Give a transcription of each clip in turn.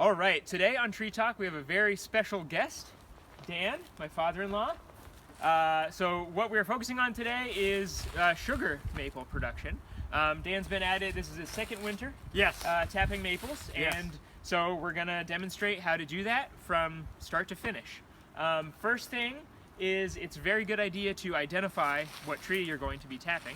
All right, today on Tree Talk we have a very special guest, Dan, my father-in-law. So what we're focusing on today is sugar maple production. Dan's been at it, this is his second winter. Yes. Tapping maples, Yes. and so we're gonna demonstrate how to do that from start to finish. First thing is it's a very good idea to identify what tree you're going to be tapping.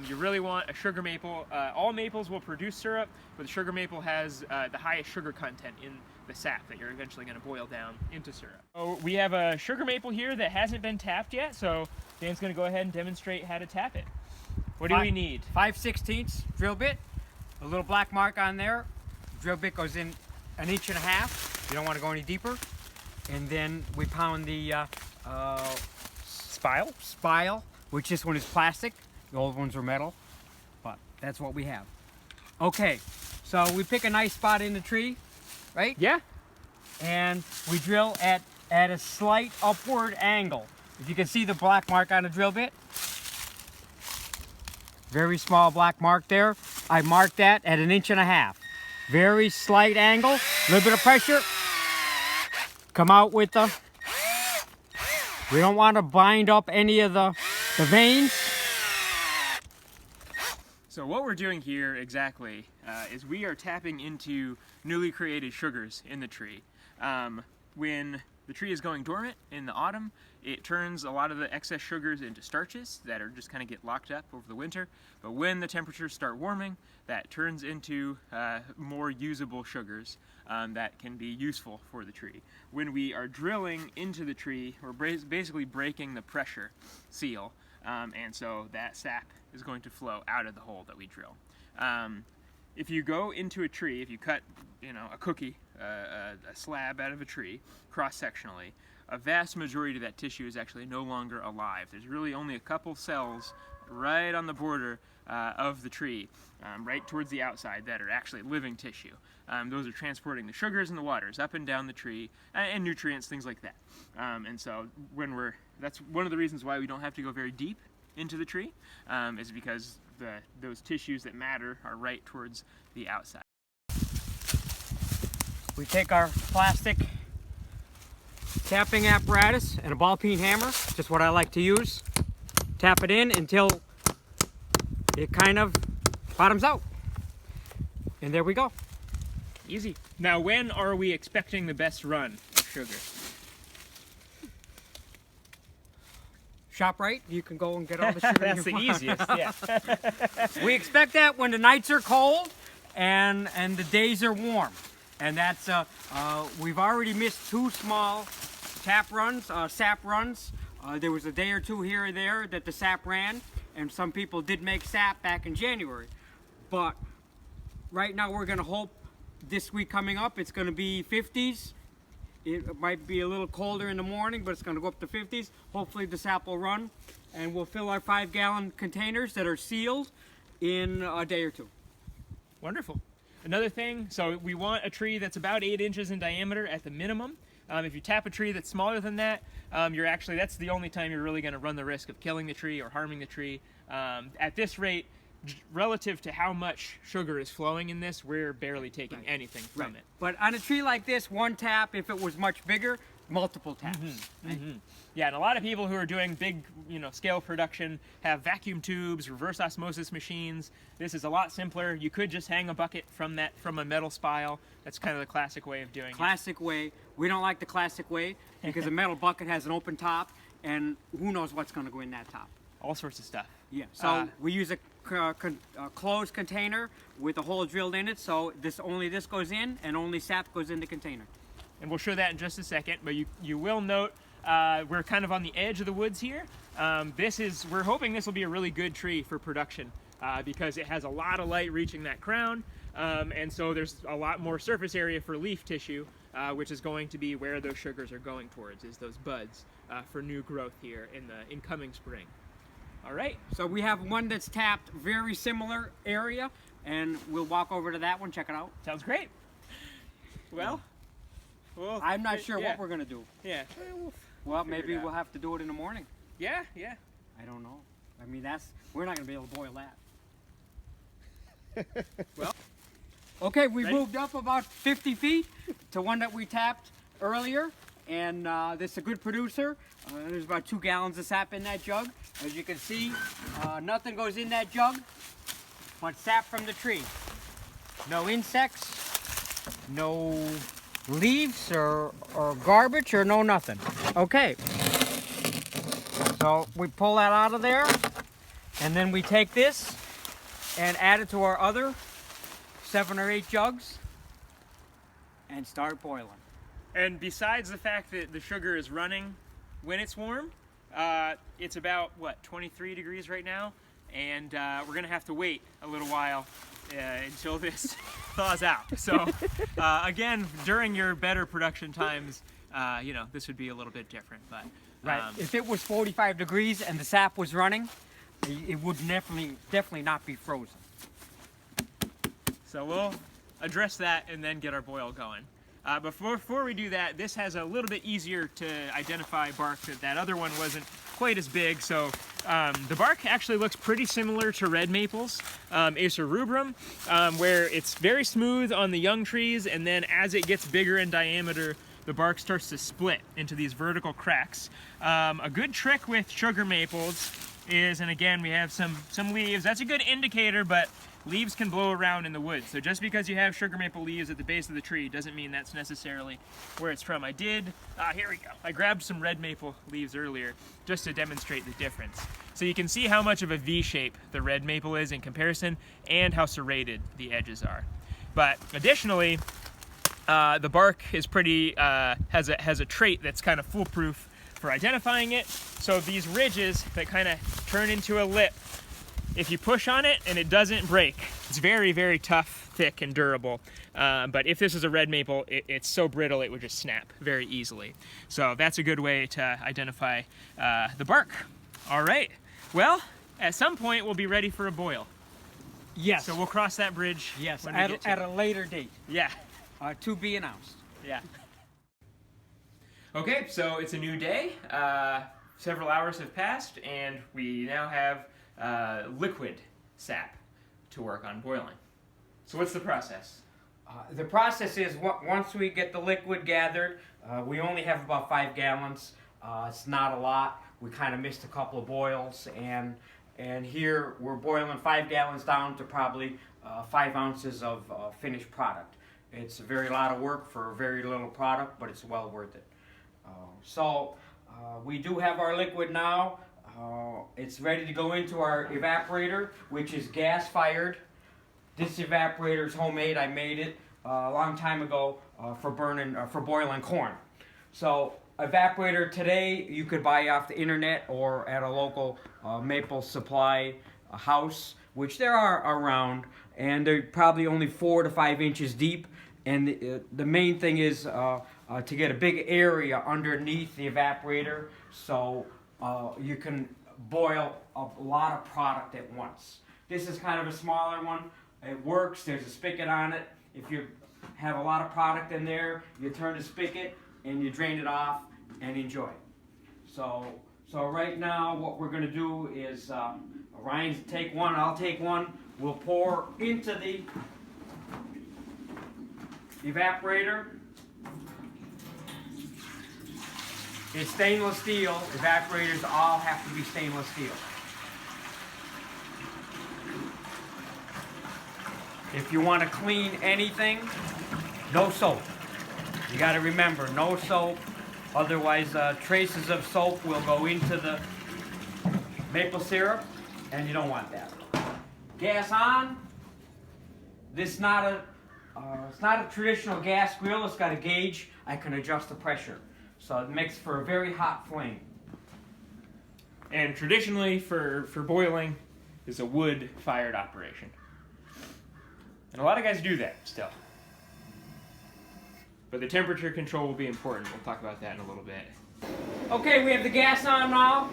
You really want a sugar maple. All maples will produce syrup, but the sugar maple has the highest sugar content in the sap that you're eventually going to boil down into syrup. So we have a sugar maple here that hasn't been tapped yet, so Dan's going to go ahead and demonstrate how to tap it. What do we need? 5/16 drill bit, a little black mark on there. Drill bit goes in 1.5 inches. You don't want to go any deeper. And then we pound the spile, which this one is plastic. The old ones are metal, but that's what we have. Okay, so we pick a nice spot in the tree, right? Yeah. And we drill at a slight upward angle. If you can see the black mark on the drill bit, very small black mark there. I marked that at 1.5 inches. Very slight angle, a little bit of pressure. Come out with the, we don't want to bind up any of the veins. So what we're doing here exactly is we are tapping into newly created sugars in the tree. When the tree is going dormant in the autumn, it turns a lot of the excess sugars into starches that are just kind of get locked up over the winter. But when the temperatures start warming, that turns into more usable sugars that can be useful for the tree. When we are drilling into the tree, we're basically breaking the pressure seal, and so that sap is going to flow out of the hole that we drill. If you go into a tree, if you cut, a cookie, a slab out of a tree, cross-sectionally, a vast majority of that tissue is actually no longer alive. There's really only a couple cells right on the border of the tree, right towards the outside, that are actually living tissue. Those are transporting the sugars and the waters up and down the tree, and nutrients, things like that. And so that's one of the reasons why we don't have to go very deep into the tree, is because those tissues that matter are right towards the outside. We take our plastic tapping apparatus and a ball peen hammer, just what I like to use. Tap it in until it kind of bottoms out. And there we go. Easy. Now, when are we expecting the best run of sugar? ShopRite, you can go and get all the sugar That's the easiest, yeah. We expect that when the nights are cold and the days are warm. And that's, we've already missed 2 small tap runs, sap runs. There was a day or 2 here or there that the sap ran, and some people did make sap back in January. But right now we're gonna hope this week coming up, it's gonna be 50s. It might be a little colder in the morning, but it's gonna go up to 50s. Hopefully the sap will run, and we'll fill our 5-gallon containers that are sealed in a day or 2. Wonderful. Another thing, so we want a tree that's about 8 inches in diameter at the minimum. If you tap a tree that's smaller than that, that's the only time you're really going to run the risk of killing the tree or harming the tree. At this rate, relative to how much sugar is flowing in this, we're barely taking anything from it. But on a tree like this, 1 tap, if it was much bigger, multiple taps. Yeah, and a lot of people who are doing big, scale production have vacuum tubes, reverse osmosis machines. This is a lot simpler. You could just hang a bucket from a metal spile. That's kind of the classic way of doing it. Classic way. We don't like the classic way because a metal bucket has an open top, and who knows what's going to go in that top. All sorts of stuff. Yeah. So we use a closed container with a hole drilled in it, so only this goes in, and only sap goes in the container. And we'll show that in just a second, but you will note we're kind of on the edge of the woods here. We're hoping this will be a really good tree for production because it has a lot of light reaching that crown, and so there's a lot more surface area for leaf tissue, which is going to be where those sugars are going towards, is those buds for new growth here in the incoming spring. All right. So we have one that's tapped very similar area, and we'll walk over to that one, check it out. Sounds great. Well, I'm not sure what we're going to do. Yeah. Well, maybe we'll have to do it in the morning. Yeah. I don't know. I mean, we're not going to be able to boil that. Well, Okay, we Ready? moved up about 50 feet to one that we tapped earlier, and this is a good producer. There's about 2 gallons of sap in that jug. As you can see, nothing goes in that jug but sap from the tree. No insects, no leaves or garbage or no nothing. Okay, so we pull that out of there, and then we take this and add it to our other 7 or 8 jugs and start boiling. And besides the fact that the sugar is running when it's warm, it's about, what, 23 degrees right now? And we're gonna have to wait a little while until this thaws out. So again, during your better production times, you know, this would be a little bit different. But Right. If it was 45 degrees and the sap was running, it would definitely not be frozen. So we'll address that and then get our boil going. Before we do that, this has a little bit easier to identify bark. That other one wasn't quite as big. So the bark actually looks pretty similar to red maples, Acer rubrum, where it's very smooth on the young trees, and then as it gets bigger in diameter, the bark starts to split into these vertical cracks. A good trick with sugar maples is, and again, we have some leaves. That's a good indicator, but leaves can blow around in the woods. So just because you have sugar maple leaves at the base of the tree doesn't mean that's necessarily where it's from. Here we go. I grabbed some red maple leaves earlier just to demonstrate the difference. So you can see how much of a V shape the red maple is in comparison and how serrated the edges are. But additionally, the bark is pretty, has a trait that's kind of foolproof for identifying it. So these ridges that kind of turn into a lip, if you push on it and it doesn't break, it's very, very tough, thick, and durable. But if this is a red maple, it's so brittle it would just snap very easily. So that's a good way to identify the bark. All right, well, at some point we'll be ready for a boil. Yes. So we'll cross that bridge. Yes, when we get to at it. a later date. Yeah. To be announced. Yeah. Okay, so it's a new day. Several hours have passed, and we now have liquid sap to work on boiling. So what's the process? The process is once we get the liquid gathered, we only have about 5 gallons. It's not a lot. We kind of missed a couple of boils, and here we're boiling 5 gallons down to probably 5 ounces of finished product. It's a very lot of work for a very little product, but it's well worth it. We do have our liquid now. It's ready to go into our evaporator, which is gas fired. This evaporator is homemade. I made it a long time ago for boiling corn. So evaporator today you could buy off the internet or at a local maple supply house, which there are around, and they're probably only 4 to 5 inches deep. And the main thing is to get a big area underneath the evaporator, so you can boil a lot of product at once. This is kind of a smaller one. It works. There's a spigot on it. If you have a lot of product in there, you turn the spigot and you drain it off and enjoy. So right now what we're going to do is Ryan's take one, I'll take one. We'll pour into the evaporator. It's stainless steel. Evaporators all have to be stainless steel. If you want to clean anything, no soap. You got to remember, no soap. Otherwise, traces of soap will go into the maple syrup, and you don't want that. Gas on. This is not a it's not a traditional gas grill. It's got a gauge. I can adjust the pressure. So it makes for a very hot flame. And traditionally for boiling is a wood-fired operation. And a lot of guys do that still. But the temperature control will be important. We'll talk about that in a little bit. Okay, we have the gas on now.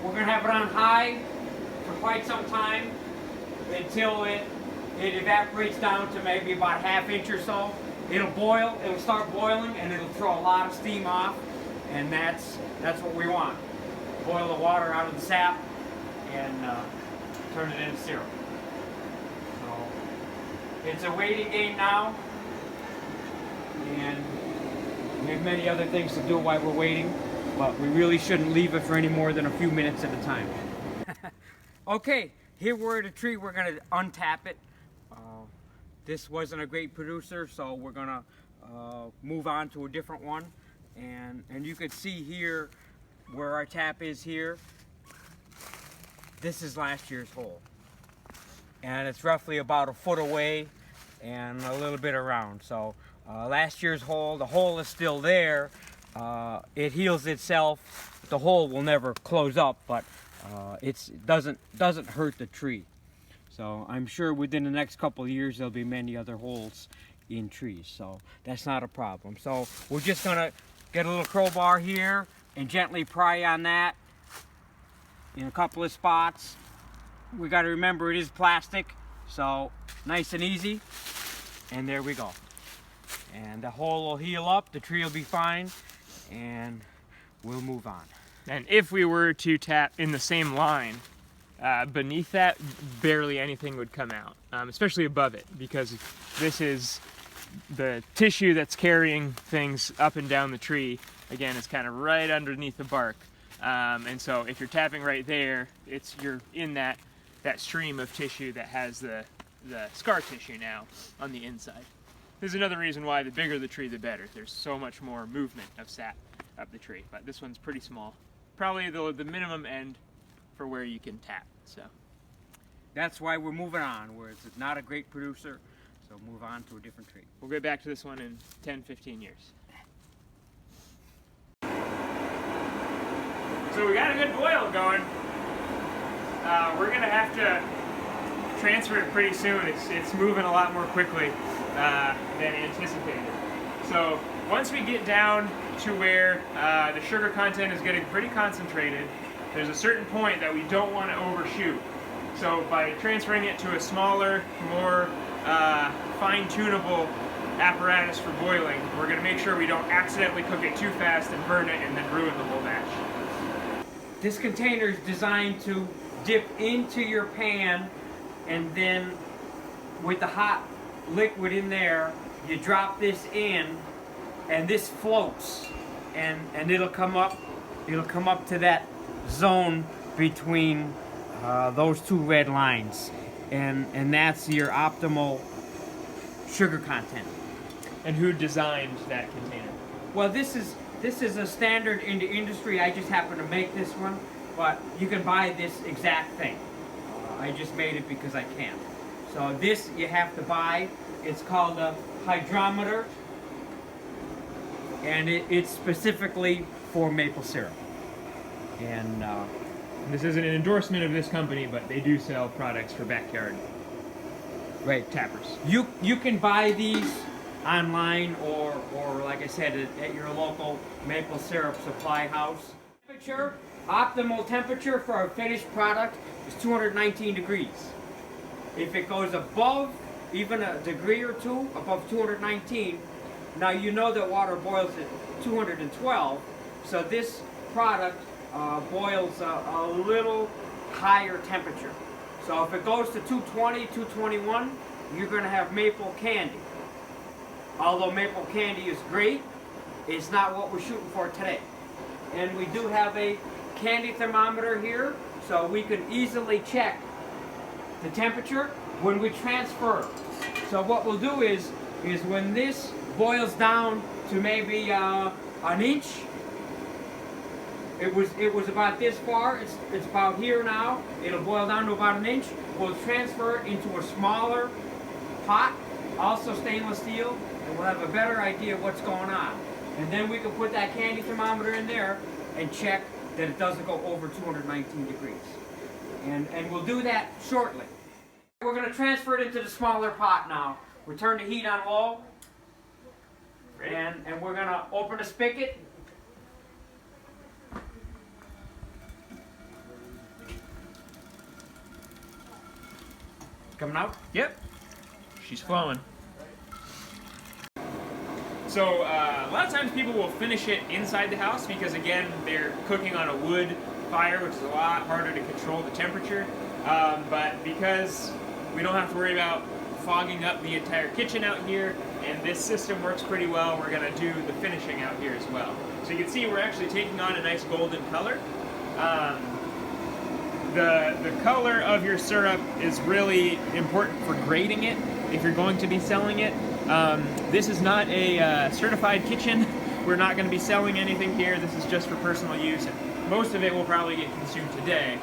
We're going to have it on high for quite some time until it evaporates down to maybe about ½ inch or so. It'll boil, it'll start boiling, and it'll throw a lot of steam off, and that's what we want. Boil the water out of the sap and turn it into syrup. So it's a waiting game now, and we have many other things to do while we're waiting, but we really shouldn't leave it for any more than a few minutes at a time. Okay, here we're at a tree. We're going to untap it. This wasn't a great producer, so we're going to move on to a different one. And you can see here where our tap is here. This is last year's hole. And it's roughly about a foot away and a little bit around. So last year's hole, the hole is still there. It heals itself. The hole will never close up, but it doesn't hurt the tree. So I'm sure within the next couple of years there'll be many other holes in trees. So that's not a problem. So we're just gonna get a little crowbar here and gently pry on that in a couple of spots. We got to remember it is plastic, so nice and easy. And there we go. And the hole will heal up, the tree will be fine, and we'll move on. And if we were to tap in the same line, beneath that, barely anything would come out, especially above it, because this is the tissue that's carrying things up and down the tree. Again, it's kind of right underneath the bark. And so if you're tapping right there, you're in that stream of tissue that has the scar tissue now on the inside. This is another reason why the bigger the tree, the better. There's so much more movement of sap up the tree, but this one's pretty small. Probably the minimum end for where you can tap. So that's why we're moving on, where it's not a great producer, so move on to a different tree. We'll get back to this one in 10-15 years. So we got a good boil going. We're gonna have to transfer it pretty soon. It's moving a lot more quickly than anticipated. So once we get down to where the sugar content is getting pretty concentrated, there's a certain point that we don't want to overshoot. So by transferring it to a smaller, more fine-tunable apparatus for boiling, we're going to make sure we don't accidentally cook it too fast and burn it and then ruin the whole batch. This container is designed to dip into your pan, and then with the hot liquid in there, you drop this in, and this floats, and it'll come up to that zone between those two red lines, and that's your optimal sugar content. And who designed that container? Well, this is a standard in the industry. I just happen to make this one, but you can buy this exact thing. I just made it because I can. So this you have to buy. It's called a hydrometer, and it's specifically for maple syrup. And this isn't an endorsement of this company, but they do sell products for backyard tappers. You can buy these online or like I said, at your local maple syrup supply house. Optimal temperature for a finished product is 219 degrees. If it goes above even a degree or two, above 219, now you know that water boils at 212, so this product boils a little higher temperature. So if it goes to 220, 221, you're going to have maple candy. Although maple candy is great, it's not what we're shooting for today. And we do have a candy thermometer here, so we can easily check the temperature when we transfer. So what we'll do is when this boils down to maybe an inch, it was about this far, it's about here now, it'll boil down to about an inch. We'll transfer it into a smaller pot, also stainless steel, and we'll have a better idea of what's going on. And then we can put that candy thermometer in there and check that it doesn't go over 219 degrees. And we'll do that shortly. We're going to transfer it into the smaller pot now. We turn the heat on low, and we're going to open the spigot. Coming out? Yep. She's flowing. So a lot of times people will finish it inside the house because, again, they're cooking on a wood fire, which is a lot harder to control the temperature. But because we don't have to worry about fogging up the entire kitchen out here, and this system works pretty well. We're gonna do the finishing out here as well. So you can see we're actually taking on a nice golden color. The color of your syrup is really important for grading it if you're going to be selling it. This is not a certified kitchen. We're not going to be selling anything here. This is just for personal use. And most of it will probably get consumed today.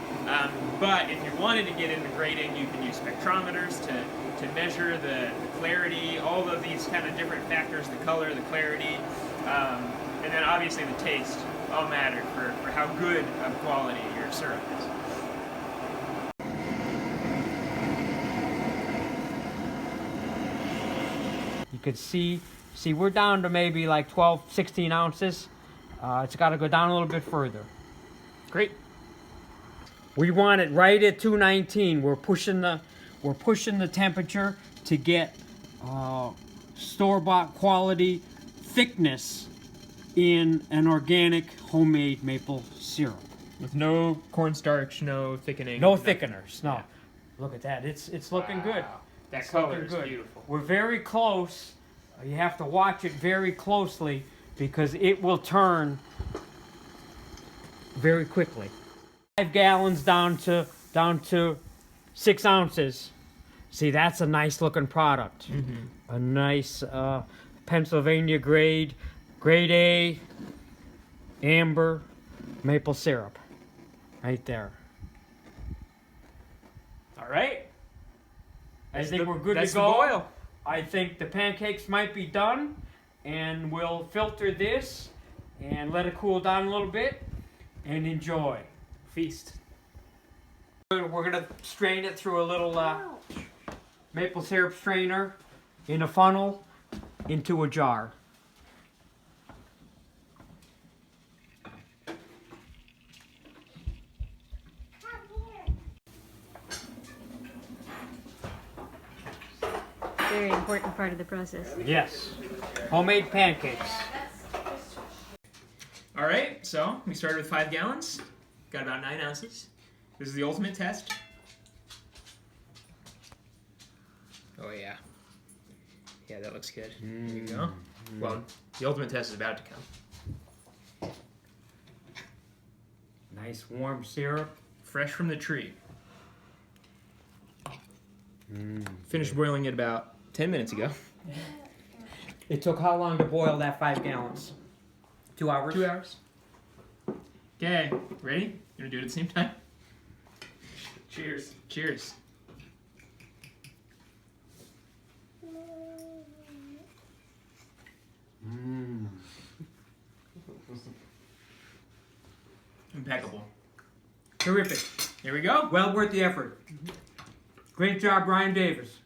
But if you wanted to get into grading, you can use spectrometers to measure the clarity, all of these kind of different factors, the color, the clarity, and then obviously the taste all matter for how good of quality your syrup is. You could see we're down to maybe like 12, 16 ounces. It's got to go down a little bit further. Great. We want it right at 219. We're pushing the temperature to get store-bought quality thickness in an organic homemade maple syrup. With no cornstarch, no thickening. No thickeners. No. Yeah. Look at that. It's looking good. That It's color looking is good. beautiful. We're very close. You have to watch it very closely because it will turn very quickly. 5 gallons down to 6 ounces. See, that's a nice looking product. A nice Pennsylvania grade A amber maple syrup right there. All right. I think we're good to That's the go. boil. I think the pancakes might be done, and we'll filter this and let it cool down a little bit and enjoy. Feast. We're gonna strain it through a little maple syrup strainer in a funnel into a jar. Very important part of the process. Yes, homemade pancakes. All right, so we started with 5 gallons. Got about 9 ounces. This is the ultimate test. Oh yeah. Yeah, that looks good. There you go. Well, the ultimate test is about to come. Nice warm syrup. Fresh from the tree. Finished boiling it about 10 minutes ago. It took how long to boil that 5 gallons? 2 hours? 2 hours. Okay, ready? You wanna do it at the same time? Cheers. Cheers. Impeccable. Terrific. Here we go. Well worth the effort. Great job, Brian Davis.